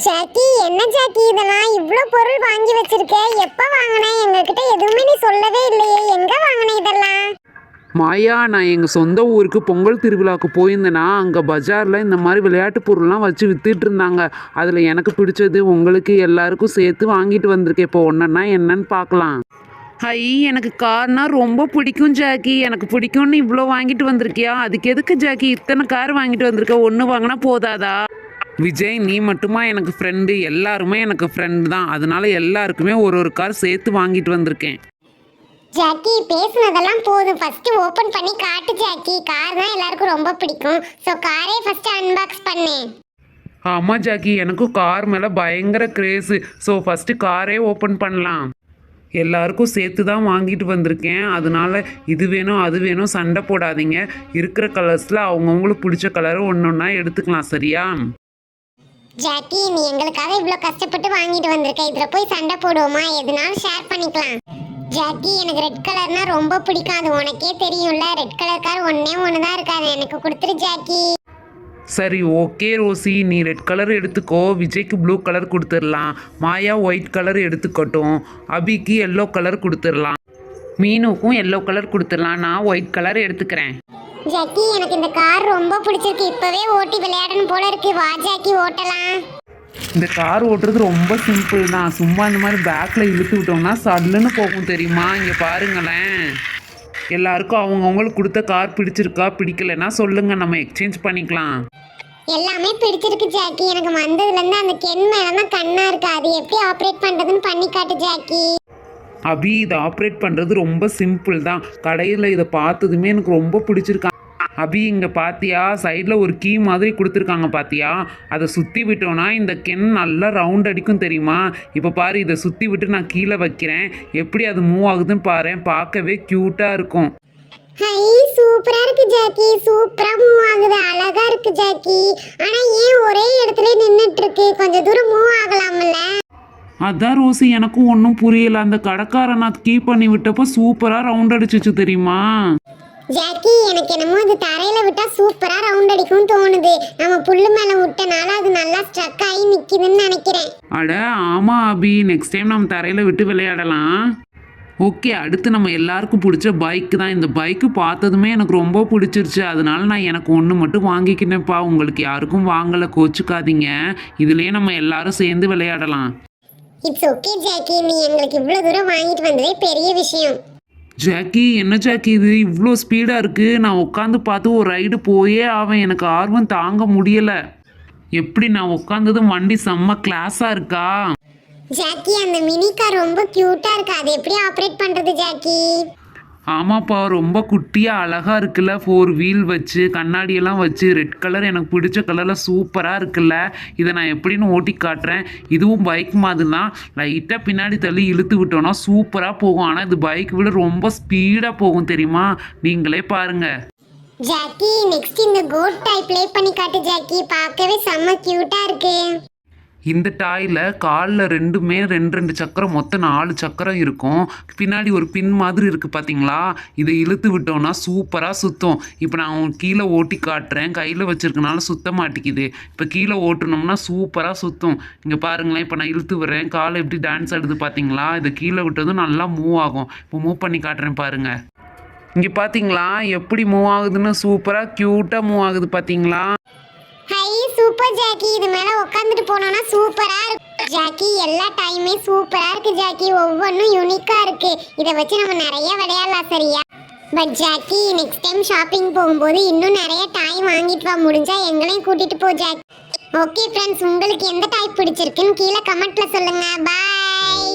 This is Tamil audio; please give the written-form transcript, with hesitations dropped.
ஜாக்கி, என்ன ஜாக்கி இதெல்லாம் இவ்ளோ பொருள் வாங்கி வச்சிருக்க? எப்ப வாங்குன? எங்ககிட்ட எதுவுமே நீ சொல்லவே இல்லையே. எங்க வாங்குன இதெல்லாம்? மாயா, நான் எங்கள் சொந்த ஊருக்கு பொங்கல் திருவிழாவுக்கு போயிருந்தேன்னா அங்கே பஜாரில் இந்த மாதிரி விளையாட்டு பொருள்லாம் வச்சு வித்துட்டு இருந்தாங்க. அதில் எனக்கு பிடிச்சது உங்களுக்கு எல்லாருக்கும் சேர்த்து வாங்கிட்டு வந்திருக்கேன். இப்போ ஒன்றுன்னா என்னன்னு பார்க்கலாம். ஹை, எனக்கு கார்னா ரொம்ப பிடிக்கும் ஜாக்கி. எனக்கு பிடிக்கும்னு இவ்வளோ வாங்கிட்டு வந்திருக்கியா? அதுக்கு எதுக்கு ஜாக்கி இத்தனை கார் வாங்கிட்டு வந்திருக்க? ஒன்று வாங்கினா போதாதா? விஜய், நீ மட்டுமா எனக்கு ஃப்ரெண்டு? எல்லாருமே எனக்கு ஃப்ரெண்டு தான். அதனால எல்லாருக்குமே ஒரு ஒரு கார் சேர்த்து வாங்கிட்டு வந்திருக்கேன். ஜாக்கி, பேசுனதெல்லாம் போதும். ஃபர்ஸ்ட் ஓபன் பண்ணி காட்டு ஜாக்கி. கார் தான் எல்லாருக்கும் ரொம்ப பிடிக்கும். சோ காரே ஃபர்ஸ்ட் அன்பாக்ஸ் பண்ணு. ஆமாம் ஜாக்கி, எனக்கும் கார் மேலே பயங்கர கிரேஸு. ஸோ ஃபஸ்ட்டு காரே ஓப்பன் பண்ணலாம். எல்லாருக்கும் சேர்த்து தான் வாங்கிட்டு வந்திருக்கேன். அதனால இது வேணும் அது வேணும் சண்டை போடாதீங்க. இருக்கிற கலர்ஸில் அவங்கவுங்களுக்கு பிடிச்ச கலரை ஒன்று ஒன்றா எடுத்துக்கலாம், சரியா? ஜாக்கி, நீ எங்களுக்காக இவ்ளோ கஷ்டப்பட்டு வாங்கிட்டு வந்திருக்க. இதுல போய் சண்டை போடுவோமா? எதுனாலும் ஷேர் பண்ணிக்கலாம். ஜாக்கி, எனக்கு ரெட் கலர்னா ரொம்ப பிடிக்கும். அது உனக்கே தெரியும்ல. ரெட் கலர் கார் ஒண்ணே ஒன்று தான் இருக்காது. எனக்கு கொடுத்துரு ஜாக்கி. சரி, ஓகே ரோசி, நீ ரெட் கலர் எடுத்துக்கோ. விஜய்க்கு ப்ளூ கலர் கொடுத்துடலாம். மாயா ஒயிட் கலர் எடுத்துக்கட்டும். அபிக்கு எல்லோ கலர் கொடுத்துடலாம். மீனுக்கும் எல்லோ கலர் கொடுத்துடலாம். நான் ஒயிட் கலர் எடுத்துக்கிறேன். ஜாக்கி, எனக்கு இந்த கார் ரொம்ப பிடிச்சிருக்கு. இப்பவே ஓட்டி விளையாடணும் போல இருக்கு. வா ஜாக்கி, ஓட்டலாம். இந்த கார் ஓட்டுறது ரொம்ப சிம்பிள் தான். சும்மா இந்த மாதிரி பேக்கில் இழுத்து விட்டோம்னா சல்லுன்னு போகும், தெரியுமா? இங்கே பாருங்களேன். எல்லாருக்கும் அவங்கவுங்களுக்கு கொடுத்த கார் பிடிச்சிருக்கா? பிடிக்கலைன்னா சொல்லுங்கள், நம்ம எக்ஸ்சேஞ்ச் பண்ணிக்கலாம். எல்லாமே பிடிச்சிருக்கு ஜாக்கி. எனக்கு வந்ததுலேருந்து அந்த கென் மேலே தான் கண்ணா இருக்கு. அது எப்படி ஆப்ரேட் பண்ணுறதுன்னு பண்ணி காட்டு ஜாக்கி. அபி, இதை ஆப்ரேட் பண்ணுறது ரொம்ப சிம்பிள் தான். கடையில் இதை பார்த்ததுமே எனக்கு ரொம்ப பிடிச்சிருக்காங்க. அபி, இங்கே பார்த்தியா? சைடில் ஒரு கீ மாதிரி கொடுத்துருக்காங்க, பார்த்தியா? அதை சுற்றி விட்டோன்னா இந்த கென் நல்லா ரவுண்ட் அடிக்கும், தெரியுமா? இப்போ பாரு, இதை சுற்றி விட்டு நான் கீழே வைக்கிறேன். எப்படி அது மூவ் ஆகுதுன்னு பாரு. பார்க்கவே க்யூட்டாக இருக்கும். ஹை, சூப்பரா இருக்கு ஜாக்கி. சூப்பரா மூவ் ஆகுது. அழகா இருக்கு ஜாக்கி. ஆனா ஏன் ஒரே இடத்துல நின்னுட்டு இருக்கு? கொஞ்சம் தூரம் மூவ் ஆகலாம்ல? அதான் ரோசி, எனக்கும் ஒன்றும் புரியல. அந்த கடைக்காரன் நான் கீ பண்ணி விட்டப்போ சூப்பராக ரவுண்ட் அடிச்சிச்சு, தெரியுமா? ஜாக்கி, எனக்கு என்னமோ அது தரையில விட்டா சூப்பரா ரவுண்ட் அடிக்கும் தோணுது. நம்ம புல்லு மேல விட்டனால அது நல்லா ஸ்ட்ரக் ஆகி நிக்குதுன்னு நினைக்கிறேன். அட ஆமாம் அபி, நெக்ஸ்ட் டைம் நம்ம தரையில் விட்டு விளையாடலாம். ஓகே, அடுத்து நம்ம எல்லாருக்கும் பிடிச்ச பைக்கு தான். இந்த பைக்கு பார்த்ததுமே எனக்கு ரொம்ப பிடிச்சிருச்சு. அதனால நான் எனக்கு ஒன்று மட்டும் வாங்கிக்கினேன்ப்பா. உங்களுக்கு யாருக்கும் வாங்கலை, கோச்சுக்காதீங்க. இதுலேயே நம்ம எல்லாரும் சேர்ந்து விளையாடலாம். It's okay Jackie. நீ எங்களுக்கு இவ்வளவு தூரம் வாங்கிட்டு வந்ததே பெரிய விஷயம். ஜாக்கி, என்ன ஜாக்கி இது இவ்வளோ ஸ்பீடாக இருக்குது? நான் உட்காந்து பார்த்து ஒரு ரைடு போயே ஆவேன். எனக்கு ஆர்வம் தாங்க முடியலை. எப்படி நான் உட்காந்ததும் வண்டி செம்ம கிளாஸாக இருக்கா? ஜாக்கி, அந்த மினி கார் ரொம்ப கியூட்டா இருக்கு. அதை எப்படி ஆப்ரேட் பண்றது ஜாக்கி? ஆமாப்பா, ரொம்ப குட்டியாக அழகாக இருக்குல்ல. 4 வீல் வச்சு கண்ணாடியெல்லாம் வச்சு ரெட் கலர் எனக்கு பிடிச்ச கலரில் சூப்பராக இருக்குல்ல. இதை நான் எப்படின்னு ஓட்டி காட்டுறேன். இதுவும் பைக் மாதிரி தான். லைட்டாக பின்னாடி தள்ளி இழுத்து விட்டோன்னா சூப்பராக போகும். ஆனால் இது பைக் விட ரொம்ப ஸ்பீடாக போகும், தெரியுமா? நீங்களே பாருங்கள். ஜாக்கி, நெக்ஸ்ட் இந்த கோட் டாய் ப்ளே பண்ணி காட்டு ஜாக்கி. பார்க்கவே செம்ம கியூட்டா இருக்கு. இந்த டாயில் காலில் ரெண்டுமே ரெண்டு சக்கரம், மொத்தம் 4 சக்கரம் இருக்கும். பின்னாடி ஒரு பின் மாதிரி இருக்குது, பார்த்தீங்களா? இதை இழுத்து விட்டோன்னா சூப்பராக சுற்றும். இப்போ நான் உங்களுக்கு கீழே ஓட்டி காட்டுறேன். கையில் வச்சுருக்கனால சுத்த மாட்டேங்குது. இப்போ கீழே ஓட்டுனோம்னா சூப்பராக சுற்றும். இங்கே பாருங்களேன், இப்போ நான் இழுத்து விடுறேன். காலை எப்படி டான்ஸ் ஆடுது பார்த்தீங்களா? இதை கீழே விட்டதும் நல்லா மூவ் ஆகும். இப்போ மூவ் பண்ணி காட்டுறேன் பாருங்கள். இங்கே பார்த்தீங்களா எப்படி மூவ் ஆகுதுன்னு? சூப்பராக க்யூட்டாக மூவ் ஆகுது, பார்த்தீங்களா? High, super Jackie. இது மேல உட்காந்துட்டு போனோம்னா சூப்பரா இருக்கு ஜாக்கி. எல்லா டைமே சூப்பரா இருக்கு ஜாக்கி. ஒவ்வொன்றும் யூனிக்கா இருக்கு. இதை வச்சு நம்ம நிறைய விளையாடலாம், சரியா? But Jackie, next time shopping போகும்போது இன்னும் நிறைய டாய் வாங்கிட்டு வா. முடிஞ்சா எங்களையும் கூட்டிட்டு போ ஜாக்கி. ஓகே ஃப்ரெண்ட்ஸ், உங்களுக்கு எந்த டாய் பிடிச்சிருக்குன்னு கீழே கமெண்ட்ல சொல்லுங்க. பாய்.